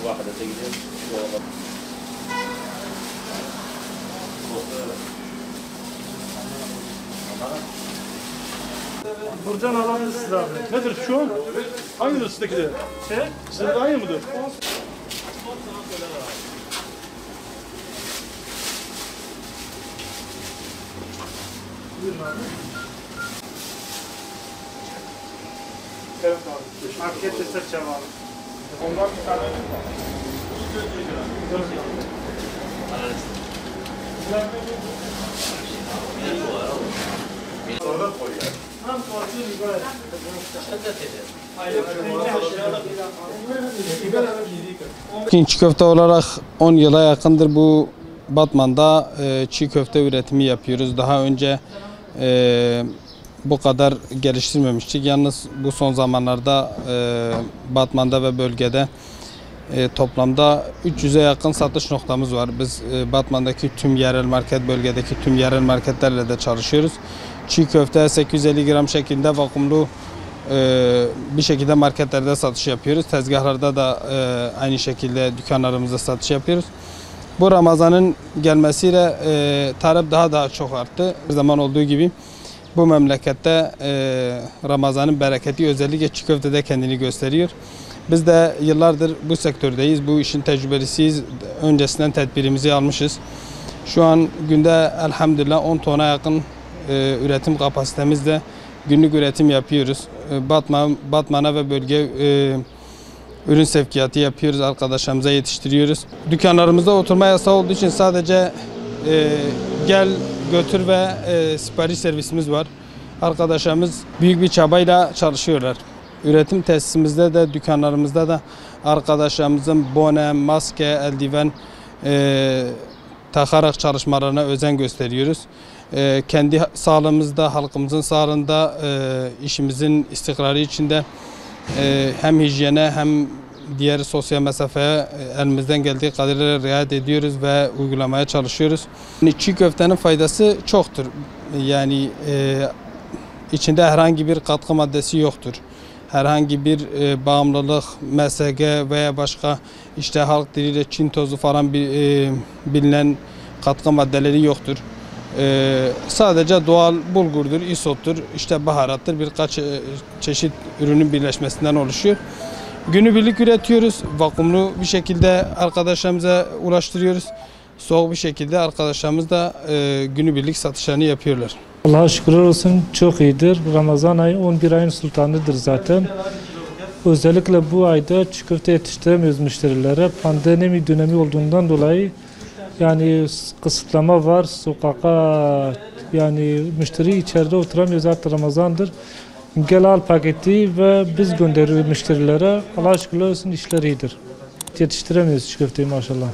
واحدة تقدر Burcan alanı size abi. Nedir şu an? Hangidir sizdeki de? Sizde de aynı mıdır? Buyurun abi. Evet abi. Markette seçeceğim abi. Ondan bir tane var. Sonra koy ya. Çiğ köfte olarak 10 yıla yakındır bu Batman'da çiğ köfte üretimi yapıyoruz. Daha önce bu kadar geliştirmemiştik. Yalnız bu son zamanlarda Batman'da ve bölgede toplamda 300'e yakın satış noktamız var. Biz Batman'daki tüm yerel market, bölgedeki tüm yerel marketlerle de çalışıyoruz. Çiğ köfte 850 gram şeklinde vakumlu bir şekilde marketlerde satış yapıyoruz. Tezgahlarda da aynı şekilde dükkanlarımızda satış yapıyoruz. Bu Ramazan'ın gelmesiyle talep daha çok arttı. Her zaman olduğu gibi bu memlekette Ramazan'ın bereketi özellikle çiğ köftede kendini gösteriyor. Biz de yıllardır bu sektördeyiz. Bu işin tecrübelisiyiz. Öncesinden tedbirimizi almışız. Şu an günde elhamdülillah 10 tona yakın üretim kapasitemizde günlük üretim yapıyoruz. Batman'a ve bölge ürün sevkiyatı yapıyoruz. Arkadaşlarımıza yetiştiriyoruz. Dükkanlarımızda oturma yasağı olduğu için sadece gel götür ve sipariş servisimiz var. Arkadaşlarımız büyük bir çabayla çalışıyorlar. Üretim tesisimizde de dükkanlarımızda da arkadaşlarımızın bone, maske, eldiven takarak çalışmalarına özen gösteriyoruz. Kendi sağlığımızda, halkımızın sağlığında, işimizin istikrarı içinde hem hijyene hem diğer sosyal mesafeye elimizden geldiği kadarıyla riayet ediyoruz ve uygulamaya çalışıyoruz. Çiğ köftenin faydası çoktur. Yani içinde herhangi bir katkı maddesi yoktur. Herhangi bir bağımlılık, MSG veya başka işte halk diliyle Çin tozu falan bilinen katkı maddeleri yoktur. Sadece doğal bulgurdur, isottur, işte baharattır, birkaç çeşit ürünün birleşmesinden oluşuyor. Günübirlik üretiyoruz, vakumlu bir şekilde arkadaşlarımıza ulaştırıyoruz. Soğuk bir şekilde arkadaşlarımız da günübirlik satışlarını yapıyorlar. Allah'a şükürler olsun çok iyidir. Ramazan ayı 11 ayın sultanıdır zaten. Özellikle bu ayda çiğ köfte yetiştiremiyoruz müşterilere. Pandemi dönemi olduğundan dolayı yani kısıtlama var. Sokağa yani müşteri içeride oturamıyor, zaten Ramazan'dır. Gel al paketi ve biz gönderiyoruz müşterilere. Allah'a şükürler olsun işler iyidir. Yetiştiremiyoruz çiğ köfteyi maşallah.